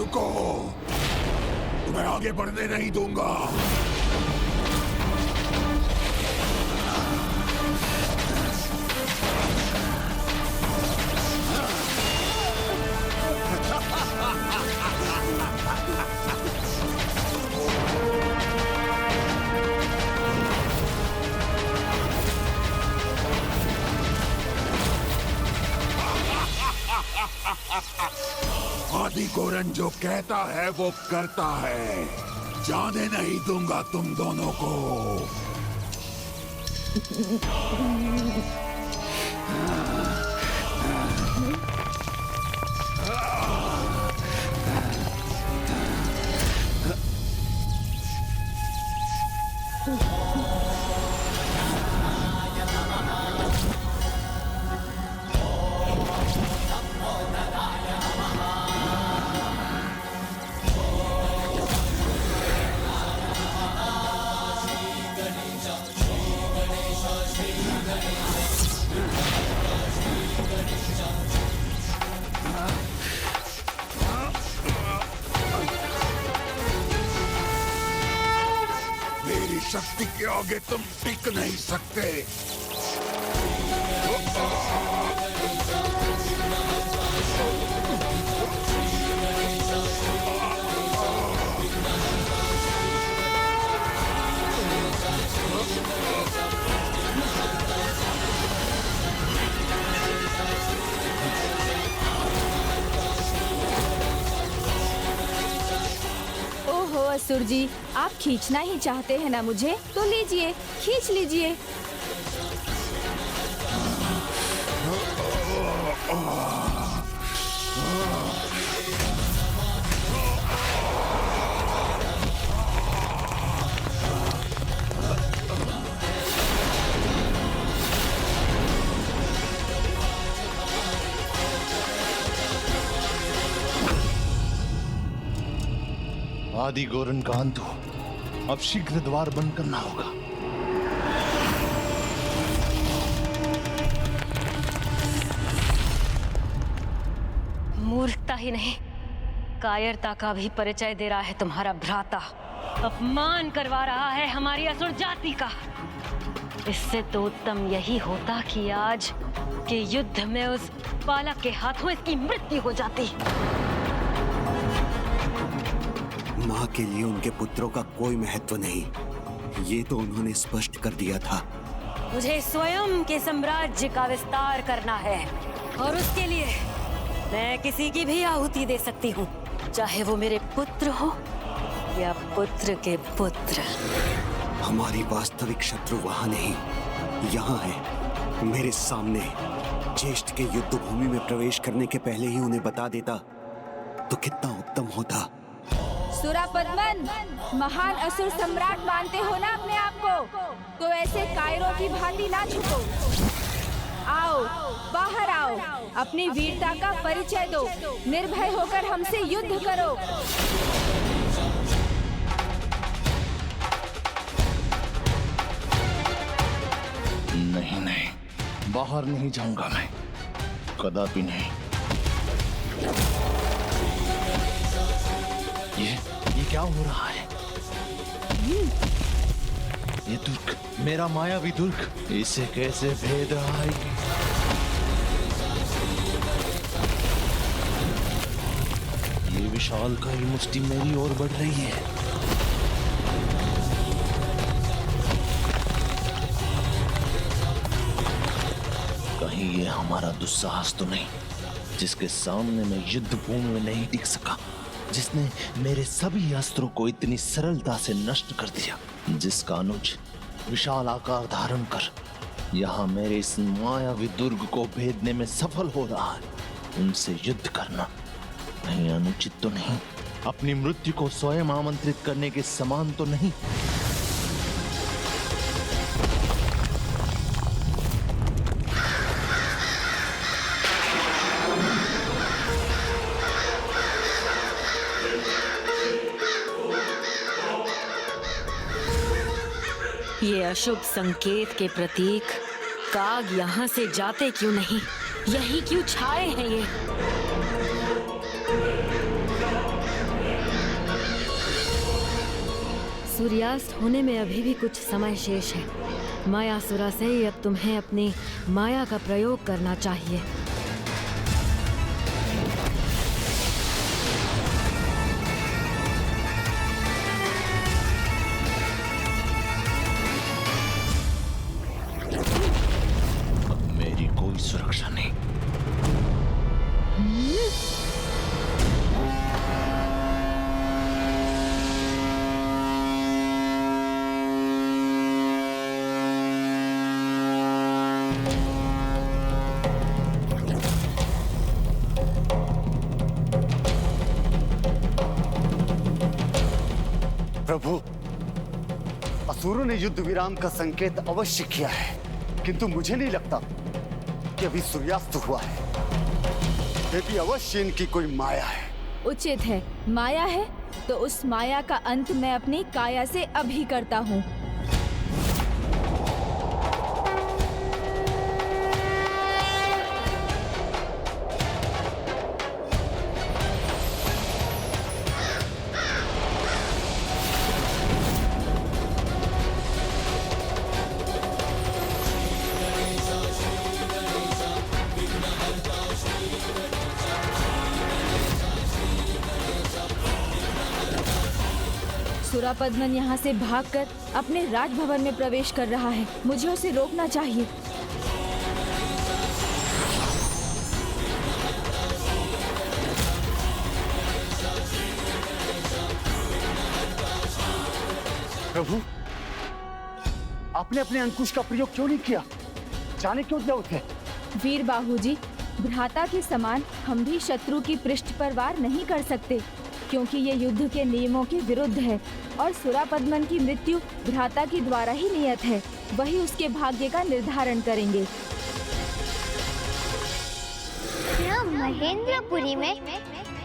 रुको, तुम्हें आगे बढ़ने नहीं दूंगा। आदि गोरन जो कहता है वो करता है। जाने नहीं दूंगा तुम दोनों को। मेरी शक्ति के आगे तुम टिक नहीं सकते। ओहो असुर जी, आप खींचना ही चाहते हैं ना मुझे, तो लीजिए, खींच लीजिए। आदि गोरन का अंत हो, अब शीघ्र द्वार बंद करना होगा। मूर्खता ही नहीं, कायरता का भी परिचय दे रहा है तुम्हारा भ्राता। अपमान करवा रहा है हमारी असुर जाति का। इससे तो उत्तम यही होता कि आज के युद्ध में उस बालक के हाथों इसकी मृत्यु हो जाती। माँ के लिए उनके पुत्रों का कोई महत्व नहीं, ये तो उन्होंने स्पष्ट कर दिया था। मुझे स्वयं के साम्राज्य का विस्तार करना है और उसके लिए मैं किसी की भी आहुति दे सकती हूँ, चाहे वो मेरे पुत्र हो या पुत्र के पुत्र। हमारी वास्तविक शत्रु वहाँ नहीं, यहाँ है, मेरे सामने। ज्येष्ठ के युद्ध भूमि में प्रवेश करने के पहले ही उन्हें बता देता तो कितना उत्तम होता। सुरापद्मन, महान असुर सम्राट मानते हो ना अपने आप को, तो ऐसे कायरों की भांति ना छुपो। आओ, बाहर आओ, अपनी वीरता का परिचय दो, निर्भय होकर हमसे युद्ध करो। नहीं नहीं, बाहर नहीं जाऊंगा मैं, कदापि नहीं। ये क्या हो रहा है? ये दुर्ग, मेरा मायावी दुर्ग, इसे कैसे भेद आएगी? ये विशालकाय मुष्टि मेरी ओर बढ़ रही है। कहीं ये हमारा दुस्साहस तो नहीं, जिसके सामने मैं युद्ध भूमि में नहीं टिक सका, जिसने मेरे सभी अस्त्रों को इतनी सरलता से नष्ट कर दिया, जिसका अनुज विशाल आकार धारण कर यहाँ मेरे इस मायावी दुर्ग को भेदने में सफल हो रहा है, उनसे युद्ध करना कहीं अनुचित तो नहीं? अपनी मृत्यु को स्वयं आमंत्रित करने के समान तो नहीं? ये अशुभ संकेत के प्रतीक काग यहाँ से जाते क्यों नहीं? यही क्यों छाए हैं ये? सूर्यास्त होने में अभी भी कुछ समय शेष है। मायासुरा से ही अब तुम्हें अपनी माया का प्रयोग करना चाहिए। अब मेरी कोई सुरक्षा नहीं। प्रभु, असुरों ने युद्ध विराम का संकेत अवश्य किया है, किंतु मुझे नहीं लगता कि अभी सूर्यास्त हुआ है। ये भी अवश्य इनकी कोई माया है। उचित है, माया है तो उस माया का अंत मैं अपनी काया से अभी करता हूँ। सुरापद्मन यहाँ से भागकर अपने राजभवन में प्रवेश कर रहा है। मुझे उसे रोकना चाहिए। प्रभु, आपने अपने अंकुश का प्रयोग क्यों नहीं किया? जाने क्यों दिया उसे? वीर बाहूजी, भ्राता के समान हम भी शत्रु की पृष्ठ पर वार नहीं कर सकते, क्योंकि ये युद्ध के नियमों के विरुद्ध है और सुरापद्मन की मृत्यु भ्राता के द्वारा ही नियत है। वही उसके भाग्य का निर्धारण करेंगे। यह महेंद्रपुरी में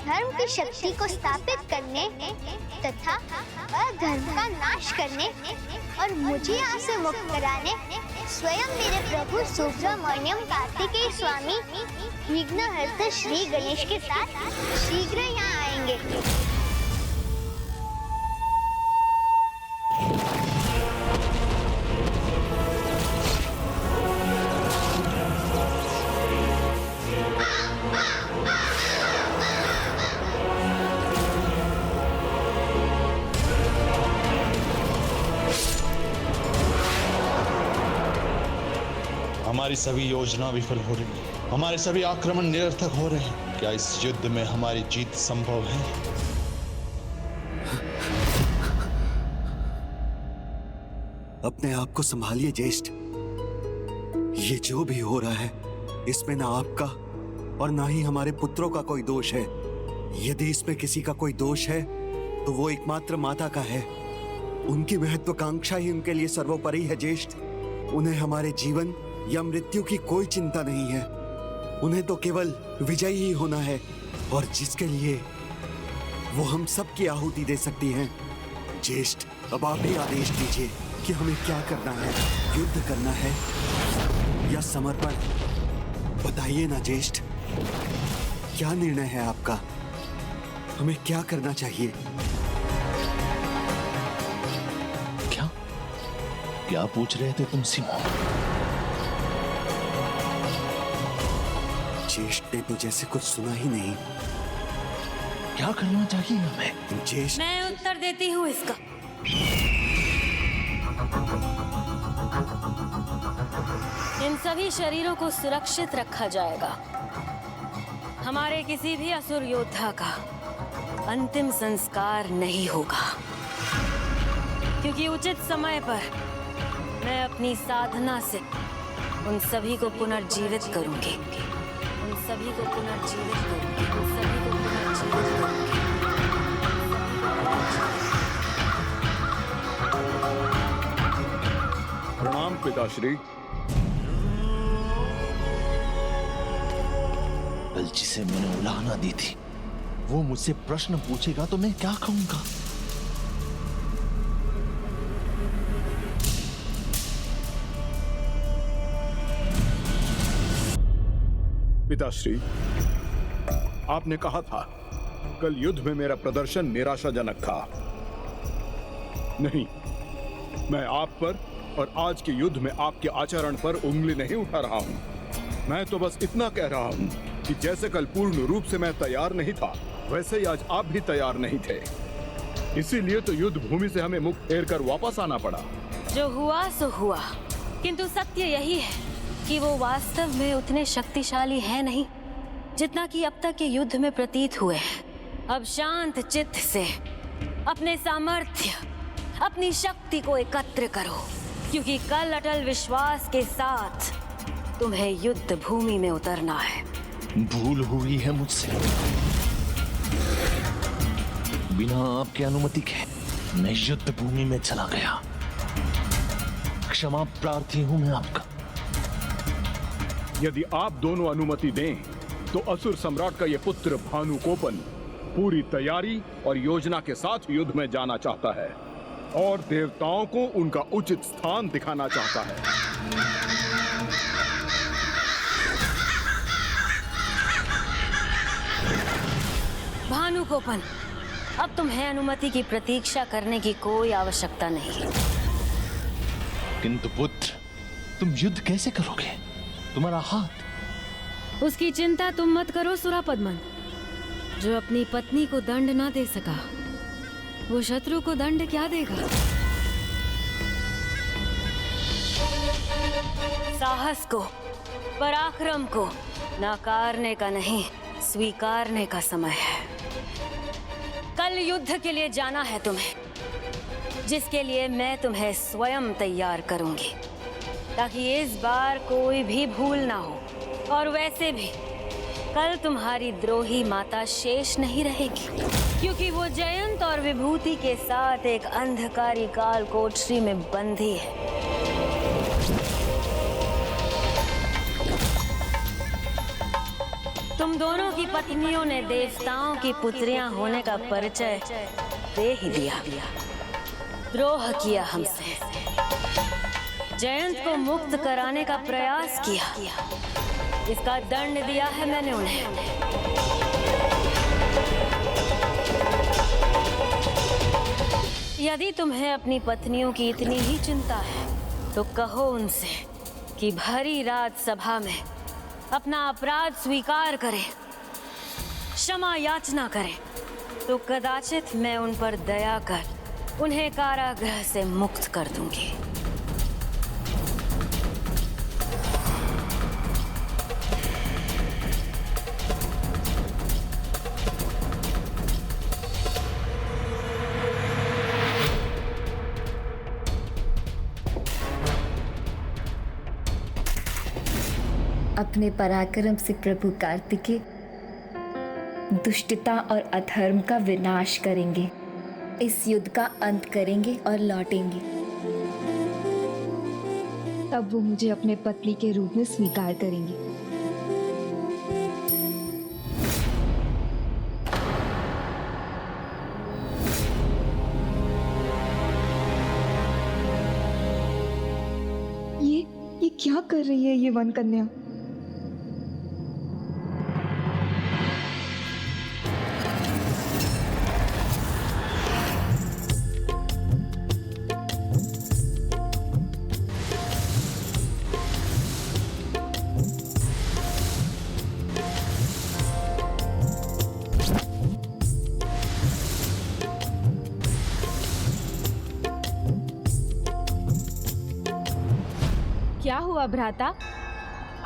धर्म की शक्ति को स्थापित करने तथा अधर्म का नाश करने और मुझे यहाँ से मुक्त कराने स्वयं मेरे प्रभु सुब्रमण्यम कार्तिकेय स्वामी विघ्नहर्ता श्री गणेश के साथ शीघ्र यहाँ आएंगे। हमारी सभी योजना विफल हो रही है, हमारे सभी आक्रमण निरर्थक हो रहे हैं। क्या इस युद्ध में हमारी जीत संभव है? अपने आप को संभालिए ज्येष्ठ। ये जो भी हो रहा है इसमें ना आपका और ना ही हमारे पुत्रों का कोई दोष है। यदि इसमें किसी का कोई दोष है तो वो एकमात्र माता का है। उनकी महत्वाकांक्षा ही उनके लिए सर्वोपरि है ज्येष्ठ। उन्हें हमारे जीवन या मृत्यु की कोई चिंता नहीं है। उन्हें तो केवल विजयी ही होना है, और जिसके लिए वो हम सब की आहुति दे सकती हैं। ज्येष्ठ, अब आप ही आदेश दीजिए कि हमें क्या करना है, युद्ध करना है या समर्पण? बताइए ना ज्येष्ठ, क्या निर्णय है आपका? हमें क्या करना चाहिए? क्या पूछ रहे थे तुम सिमो? ज्येष्ठ ने तो जैसे कुछ सुना ही नहीं। क्या करना चाहिए हमें? ज्येष्ठ, मैं उत्तर देती हूँ इसका। इन सभी शरीरों को सुरक्षित रखा जाएगा। हमारे किसी भी असुर योद्धा का अंतिम संस्कार नहीं होगा, क्योंकि उचित समय पर मैं अपनी साधना से उन सभी को पुनर्जीवित करूंगी। उन सभी को पुनर्जीवित करूंगी। उन सभी को पुनर्जीवित करूंगी। प्रणाम पिताश्री। कल जिसे मैंने उलाहना दी थी वो मुझसे प्रश्न पूछेगा तो मैं क्या कहूंगा? पिताश्री, आपने कहा था कल युद्ध में मेरा प्रदर्शन निराशाजनक था। नहीं, मैं आप पर और आज के युद्ध में आपके आचरण पर उंगली नहीं उठा रहा हूँ। मैं तो बस इतना कह रहा हूँ कि जैसे कल पूर्ण रूप से मैं तैयार नहीं था, वैसे ही आज आप भी तैयार नहीं थे। इसीलिए तो युद्ध भूमि से हमें मुख फेर कर वापस आना पड़ा। जो हुआ सो हुआ, किंतु सत्य यही है कि वो वास्तव में उतने शक्तिशाली है नहीं जितना कि अब तक के युद्ध में प्रतीत हुए हैं। अब शांत चित्त से अपने सामर्थ्य, अपनी शक्ति को एकत्र करो, क्योंकि कल अटल विश्वास के साथ तुम्हें युद्ध भूमि में उतरना है। भूल हुई है मुझसे। बिना आपकी अनुमति के मैं युद्ध भूमि में चला गया। क्षमा प्रार्थी हूं मैं आपका। यदि आप दोनों अनुमति दें तो असुर सम्राट का ये पुत्र भानुकोपन पूरी तैयारी और योजना के साथ युद्ध में जाना चाहता है और देवताओं को उनका उचित स्थान दिखाना चाहता है। भानुकोपन, अब तुम्हें अनुमति की प्रतीक्षा करने की कोई आवश्यकता नहीं। किंतु पुत्र, तुम युद्ध कैसे करोगे? तुम्हारा हाथ। उसकी चिंता तुम मत करो सुरापद्मन। जो अपनी पत्नी को दंड ना दे सका, वो शत्रु को दंड क्या देगा? साहस को, पराक्रम को नकारने का नहीं, स्वीकारने का समय है। कल युद्ध के लिए जाना है तुम्हें, जिसके लिए मैं तुम्हें स्वयं तैयार करूंगी, ताकि इस बार कोई भी भूल ना हो। और वैसे भी कल तुम्हारी द्रोही माता शेष नहीं रहेगी, क्योंकि वो जयंत और विभूति के साथ एक अंधकारी काल कोठरी में बंधी है। तुम दोनों की पत्नियों ने देवताओं की पुत्रियां होने का परिचय दे ही दिया, द्रोह किया हमसे, जयंत को मुक्त कराने का प्रयास किया, इसका दंड दिया है मैंने उन्हें। यदि तुम्हें अपनी पत्नियों की इतनी ही चिंता है तो कहो उनसे कि भरी रात सभा में अपना अपराध स्वीकार करें, क्षमा याचना करें, तो कदाचित मैं उन पर दया कर उन्हें कारागृह से मुक्त कर दूंगी। अपने पराक्रम से प्रभु कार्तिकेय दुष्टता और अधर्म का विनाश करेंगे, इस युद्ध का अंत करेंगे और लौटेंगे। तब वो मुझे अपने पति के रूप में स्वीकार करेंगे। ये क्या कर रही है ये वन कन्या? क्या हुआ भ्राता?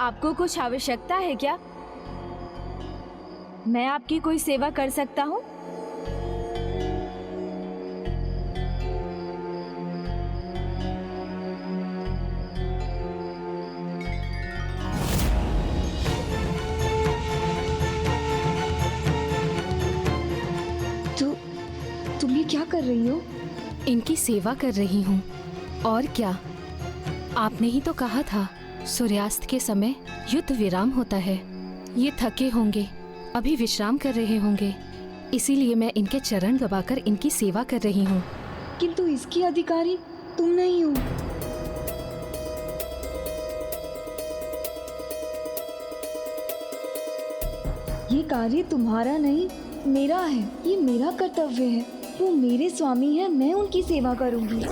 आपको कुछ आवश्यकता है क्या? मैं आपकी कोई सेवा कर सकता हूँ? तुम ये क्या कर रही हो? इनकी सेवा कर रही हूँ, और क्या? आपने ही तो कहा था सूर्यास्त के समय युद्ध विराम होता है। ये थके होंगे, अभी विश्राम कर रहे होंगे, इसीलिए मैं इनके चरण दबाकर इनकी सेवा कर रही हूँ। किंतु इसकी अधिकारी तुम नहीं हो। ये कार्य तुम्हारा नहीं, मेरा है। ये मेरा कर्तव्य है। वो मेरे स्वामी हैं, मैं उनकी सेवा करूंगी।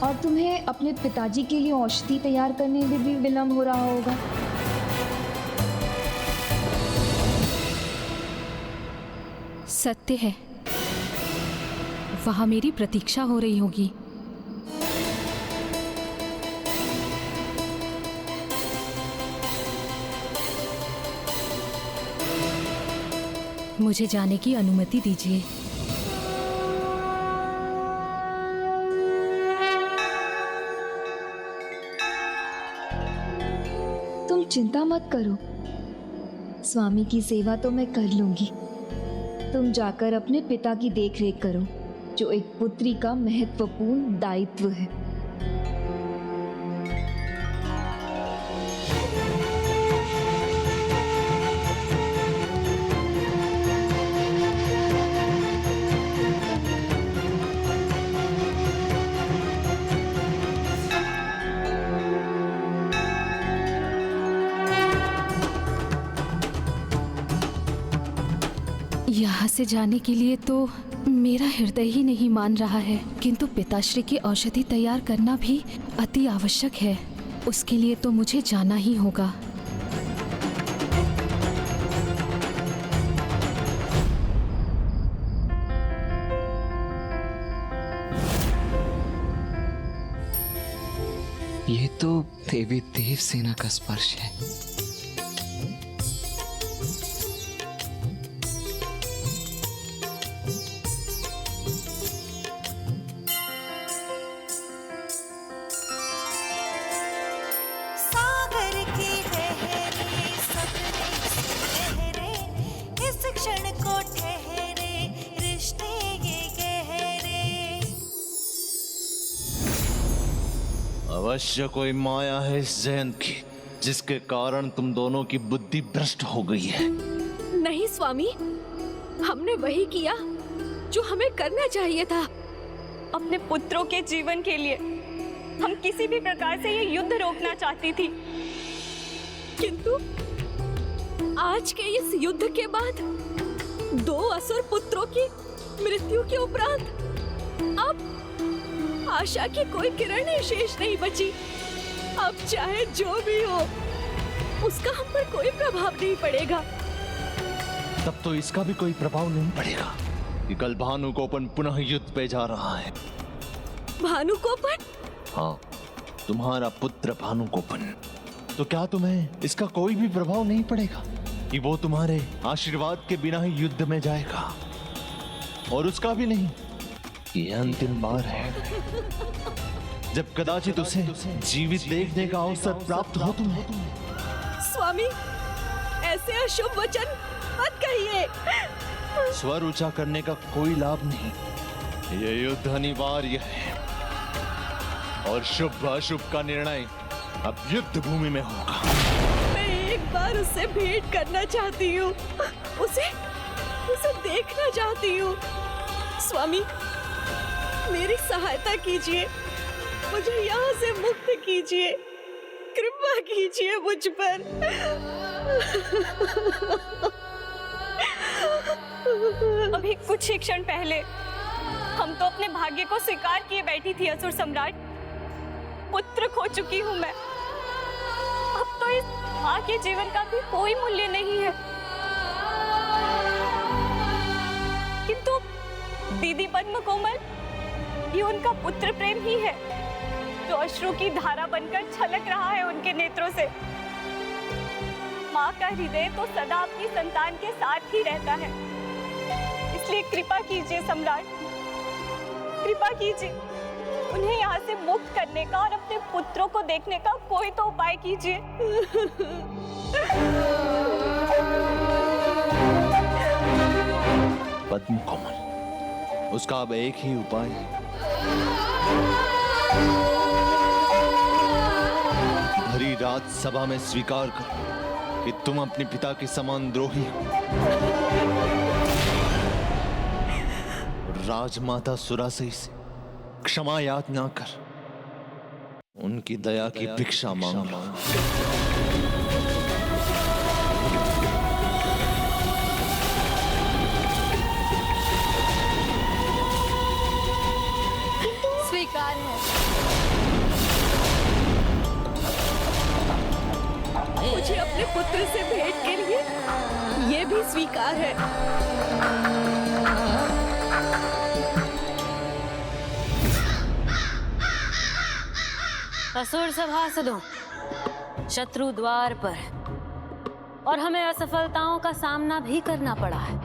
और तुम्हें अपने पिताजी के लिए औषधि तैयार करने में भी विलम्ब हो रहा होगा। सत्य है, वहां मेरी प्रतीक्षा हो रही होगी। मुझे जाने की अनुमति दीजिए। तुम चिंता मत करो, स्वामी की सेवा तो मैं कर लूंगी। तुम जाकर अपने पिता की देखरेख करो, जो एक पुत्री का महत्वपूर्ण दायित्व है। यहाँ से जाने के लिए तो मेरा हृदय ही नहीं मान रहा है, किंतु पिताश्री की औषधि तैयार करना भी अति आवश्यक है। उसके लिए तो मुझे जाना ही होगा। ये तो देवी देव सेना का स्पर्श है। अवश्य कोई माया है इस जयंत की, जिसके कारण तुम दोनों की बुद्धि भ्रष्ट हो गई है। नहीं स्वामी, हमने वही किया जो हमें करना चाहिए था। अपने पुत्रों के जीवन के लिए हम किसी भी प्रकार से ये युद्ध रोकना चाहती थी, किंतु आज के इस युद्ध के बाद 2 असुर पुत्रों की मृत्यु के उपरांत अब आशा की कोई किरण ही शेष नहीं बची। अब चाहे जो भी हो, उसका हम पर कोई प्रभाव नहीं पड़ेगा। तब तो इसका भी कोई प्रभाव नहीं पड़ेगा कि कल भानुकोपन पुनः युद्ध पे जा रहा है। भानुकोपन? हाँ, तुम्हारा पुत्र भानुकोपन। तो क्या तुम्हें इसका कोई भी प्रभाव नहीं पड़ेगा कि वो तुम्हारे आशीर्वाद के बिना ही युद्ध में जाएगा? और उसका भी नहीं, ये अंतिम बार है जब कदाचित उसे जीवित देखने का अवसर प्राप्त हो तुम्हें। स्वामी, ऐसे अशुभ वचन मत कहिए। स्वर ऊंचा करने का कोई लाभ नहीं। ये युद्ध अनिवार्य है और शुभ अशुभ का निर्णय अब युद्ध भूमि में होगा। मैं एक बार उससे भेंट करना चाहती हूँ, उसे देखना चाहती हूँ। स्वामी, मेरी सहायता कीजिए, मुझे यहाँ से मुक्त कीजिए, कृपा कीजिए मुझ पर। अभी कुछ ही क्षण पहले हम तो अपने भाग्य को स्वीकार किए बैठी थी असुर सम्राट। पुत्र खो चुकी हूँ मैं। अब तो इस माँ के जीवन का भी कोई मूल्य नहीं है। किंतु दीदी पद्म कोमल, ये उनका पुत्र प्रेम ही है जो अश्रु की धारा बनकर छलक रहा है उनके नेत्रों से। माँ का हृदय तो सदा अपनी संतान के साथ ही रहता है। इसलिए कृपा कीजिए सम्राट, कृपा कीजिए, उन्हें यहाँ से मुक्त करने का और अपने पुत्रों को देखने का कोई तो उपाय कीजिए। पद्म कोमल, उसका अब एक ही उपाय है, भरी रात सभा में स्वीकार कर कि तुम अपने पिता के समान द्रोही हो। राजमाता सुरासई से क्षमा याचना कर उनकी दया की भिक्षा मांग लो। स्वीकार है। मुझे अपने पुत्र से भेंट के लिए ये भी स्वीकार है। असुर सभासदों, शत्रु द्वार पर, और हमें असफलताओं का सामना भी करना पड़ा है।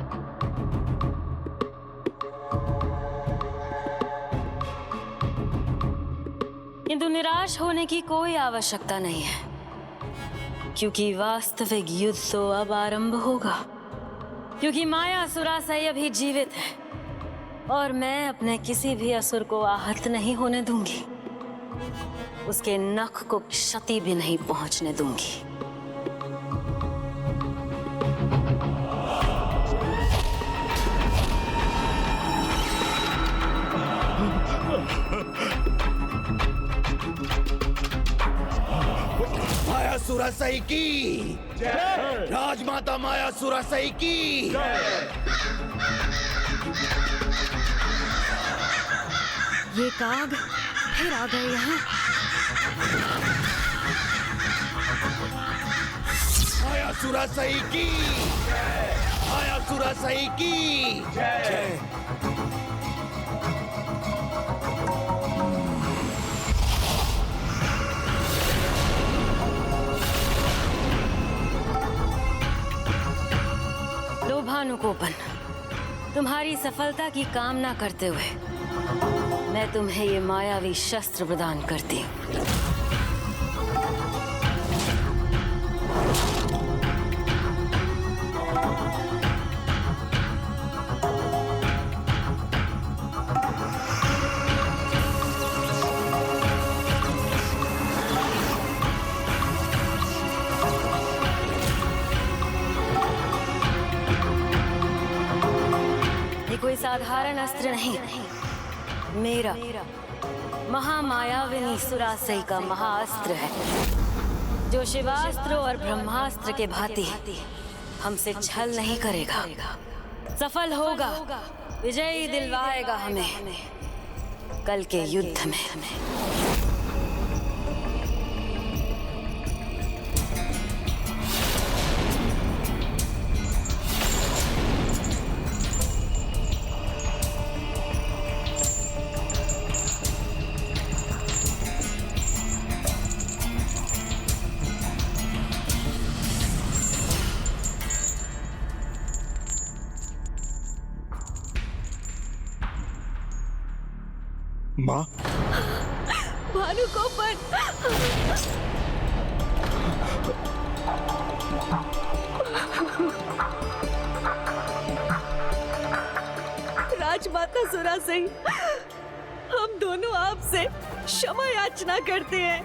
किंतु निराश होने की कोई आवश्यकता नहीं है, क्योंकि वास्तविक युद्ध तो अब आरंभ होगा। क्योंकि माया सुरासई अभी जीवित है और मैं अपने किसी भी असुर को आहत नहीं होने दूंगी, उसके नख को क्षति भी नहीं पहुंचने दूंगी। माया सुरासई की जय! राजमाता माया सुरासई की जय! ये काग फिर आ गए यहाँ। माया सुरासई की जय! माया सुरासई की जय! लोभानुकोपन, तुम्हारी सफलता की कामना करते हुए मैं तुम्हें ये मायावी शस्त्र प्रदान करती हूँ। कोई साधारण अस्त्र नहीं, मेरा महामायाविनी सुरासई का महाअस्त्र है, जो शिवास्त्र और ब्रह्मास्त्र के भांति हमसे छल नहीं करेगा, सफल होगा, विजयी दिलवाएगा हमें कल के युद्ध में। माँ, भानुकोपन, राजमाता सुरासई, हम दोनों आपसे क्षमा याचना करते हैं।